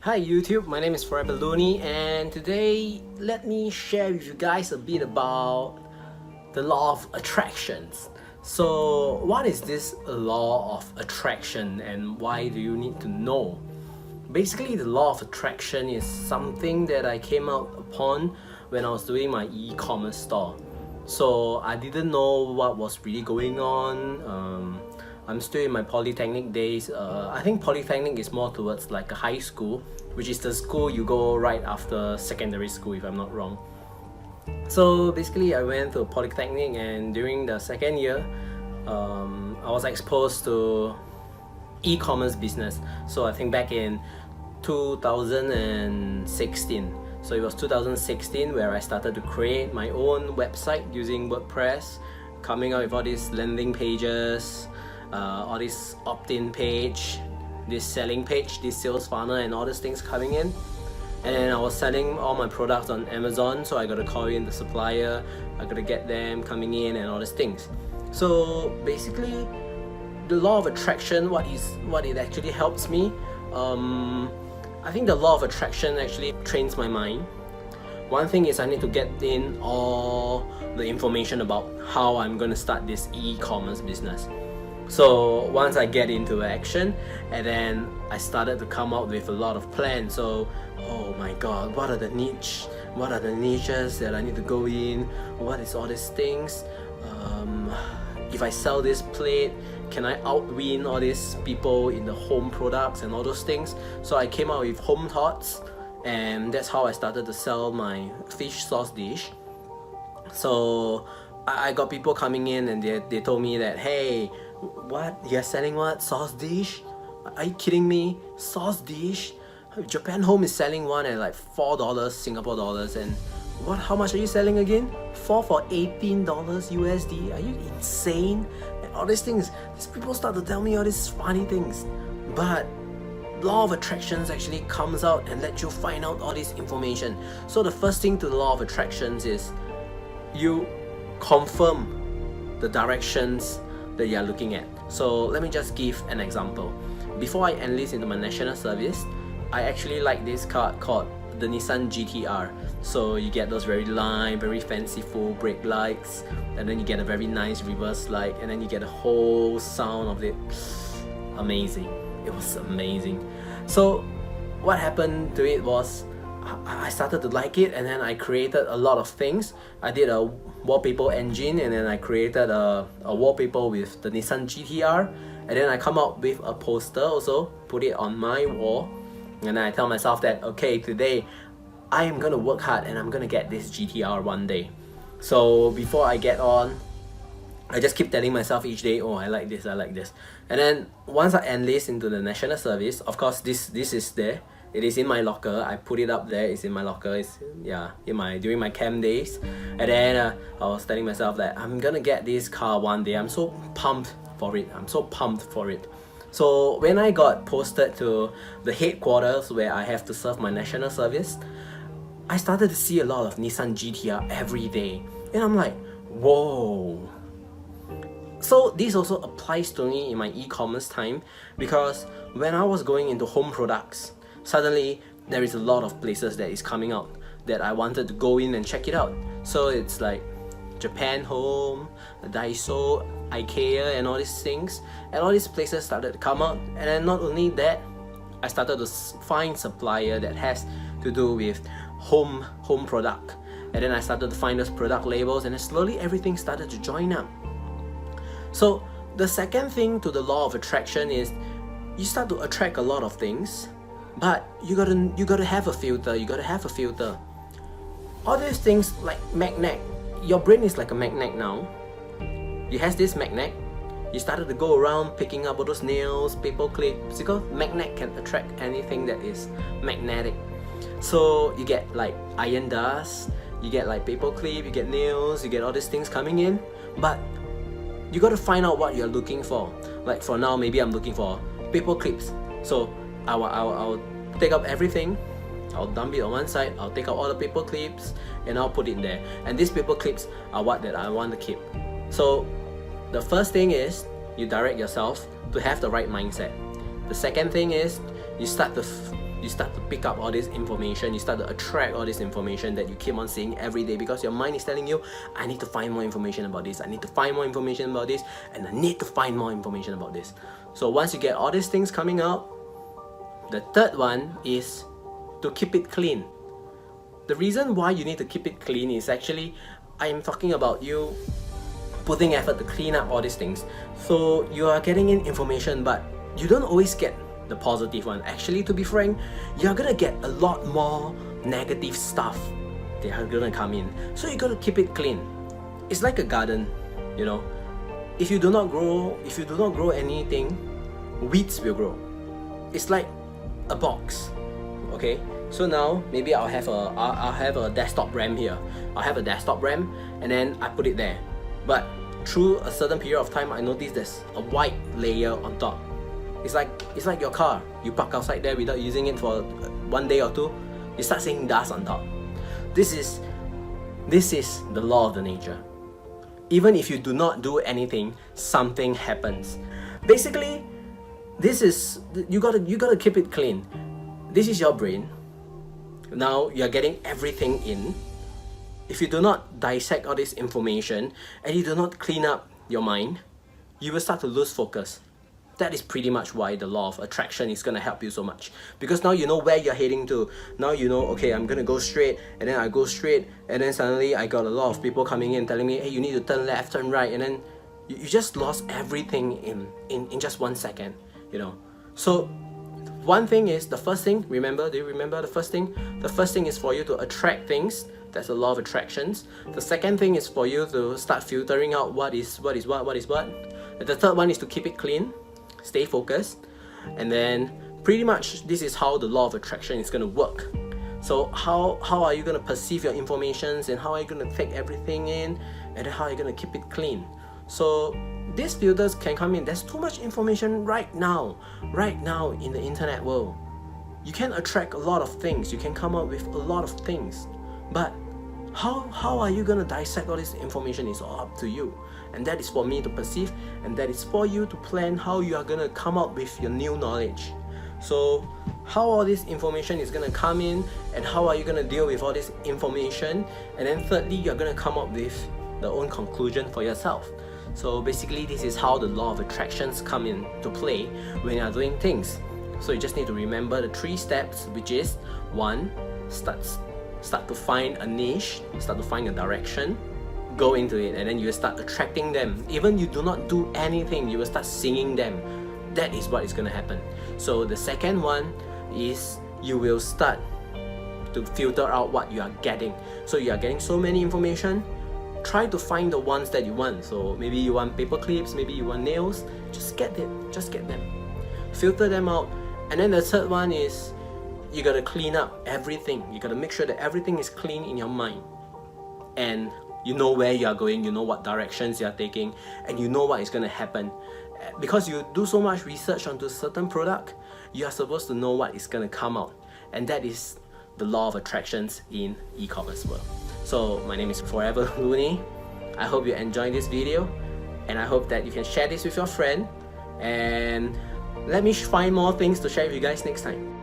Hi YouTube, my name is Forever Looney, and today let me share with you guys a bit about the law of attractions. So what is this law of attraction and why do you need to know? Basically, the law of attraction is something that I came out upon when I was doing my e-commerce store. So I didn't know what was really going on. I'm still in my polytechnic days. I think polytechnic is more towards like a high school, which is the school you go right after secondary school if I'm not wrong. So basically I went to polytechnic, and during the second year I was exposed to e-commerce business. So I think back in 2016. So it was 2016 where I started to create my own website using WordPress, coming up with all these landing pages, all this opt-in page, this selling page, this sales funnel, and all these things coming in. And then I was selling all my products on Amazon, so I gotta call in the supplier, I gotta get them coming in and all these things. So basically, the law of attraction, what it actually helps me, I think the law of attraction actually trains my mind. One thing is I need to get in all the information about how I'm gonna start this e-commerce business. So once I get into action, and then I started to come up with a lot of plans. So, oh my god, what are the niches that I need to go in? What is all these things? If I sell this plate, can I outwin all these people in the home products and all those things? So I came out with home thoughts, and that's how I started to sell my fish sauce dish. So I got people coming in, and they told me that, hey, what? You're selling what? Sauce dish? Are you kidding me? Sauce dish? Japan Home is selling one at like $4 Singapore dollars, and what? How much are you selling again? 4 for $18 USD? Are you insane? And all these things. These people start to tell me all these funny things, but law of attractions actually comes out and lets you find out all this information. So the first thing to the law of attractions is you confirm the directions that you are looking at. So let me just give an example. Before I enlist into my national service, I actually like this car called the Nissan GTR. So you get those very light, very fanciful brake lights, and then you get a very nice reverse light, and then you get a whole sound of it. Amazing. It was amazing. So what happened to it was I started to like it, and then I created a lot of things. I did a wallpaper engine, and then I created a wallpaper with the Nissan GTR, and then I come up with a poster also, put it on my wall, and I tell myself that, okay, today I am gonna work hard and I'm gonna get this GTR one day. So before I get on, I just keep telling myself each day, oh, I like this, I like this. And then once I enlist into the national service, of course this is there. It is in my locker. I put it up there. It's in my locker. It's during my camp days. And then I was telling myself that I'm gonna get this car one day. I'm so pumped for it. So when I got posted to the headquarters where I have to serve my national service, I started to see a lot of Nissan GTR every day, and I'm like, whoa. So this also applies to me in my e-commerce time, because when I was going into home products, suddenly there is a lot of places that is coming out that I wanted to go in and check it out. So it's like Japan Home, Daiso, IKEA, and all these things, and all these places started to come out. And then not only that, I started to find supplier that has to do with home product, and then I started to find those product labels, and then slowly everything started to join up. So the second thing to the law of attraction is you start to attract a lot of things, but you gotta have a filter. All these things like magnet. Your brain is like a magnet now. It has this magnet. You started to go around picking up all those nails, paper clips, because magnet can attract anything that is magnetic. So you get like iron dust, you get like paper clip, you get nails, you get all these things coming in, but you gotta find out what you're looking for. Like for now, maybe I'm looking for paper clips. So I'll take up everything, I'll dump it on one side, I'll take out all the paper clips, and I'll put it there. And these paper clips are what that I want to keep. So the first thing is you direct yourself to have the right mindset. The second thing is you start to you start to pick up all this information, you start to attract all this information that you keep on seeing every day, because your mind is telling you, I need to find more information about this, I need to find more information about this, and I need to find more information about this. So once you get all these things coming out, the third one is to keep it clean. The reason why you need to keep it clean is actually, I am talking about you putting effort to clean up all these things. So you are getting in information, but you don't always get the positive one. Actually, to be frank, you're gonna get a lot more negative stuff that are gonna come in. So you gotta keep it clean. It's like a garden, you know. If you do not grow anything, weeds will grow. It's like a box. Okay, so now maybe I'll have a desktop RAM here. I'll have a desktop RAM, and then I put it there. But through a certain period of time, I notice there's a white layer on top. It's like your car. You park outside there without using it for 1 day or two, you start seeing dust on top. This is the law of the nature. Even if you do not do anything, something happens. Basically, this is you gotta keep it clean. This is your brain. Now you're getting everything in. If you do not dissect all this information and you do not clean up your mind, you will start to lose focus. That is pretty much why the law of attraction is going to help you so much. Because now you know where you're heading to. Now you know, okay, I'm going to go straight, and then I go straight, and then suddenly I got a lot of people coming in telling me, hey, you need to turn left, turn right, and then you just lost everything in just 1 second, you know. So one thing is, the first thing, remember, do you remember the first thing? The first thing is for you to attract things. That's the law of attractions. The second thing is for you to start filtering out what is what. And the third one is to keep it clean, stay focused, and then pretty much this is how the law of attraction is going to work. So how are you going to perceive your informations, and how are you going to take everything in, and then how are you going to keep it clean? So these filters can come in. There's too much information right now in the internet world. You can attract a lot of things, you can come up with a lot of things, but how are you going to dissect all this information is all up to you. And that is for me to perceive, and that is for you to plan how you are going to come up with your new knowledge. So how all this information is going to come in, and how are you going to deal with all this information, and then thirdly, you're going to come up with the own conclusion for yourself. So basically, this is how the law of attractions come in to play when you're doing things. So you just need to remember the 3 steps, which is 1, start to find a niche, start to find a direction, go into it, and then you will start attracting them. Even you do not do anything, you will start singing them. That is what is going to happen. So the second one is you will start to filter out what you are getting. So you are getting so many information, try to find the ones that you want. So maybe you want paper clips, maybe you want nails, just get them. Filter them out. And then the third one is you gotta clean up everything. You gotta make sure that everything is clean in your mind, and you know where you are going, you know what directions you are taking, and you know what is gonna happen. Because you do so much research onto a certain product, you are supposed to know what is gonna come out, and that is the law of attractions in e-commerce world. So my name is Forever Looney. I hope you enjoyed this video, and I hope that you can share this with your friend, and let me find more things to share with you guys next time.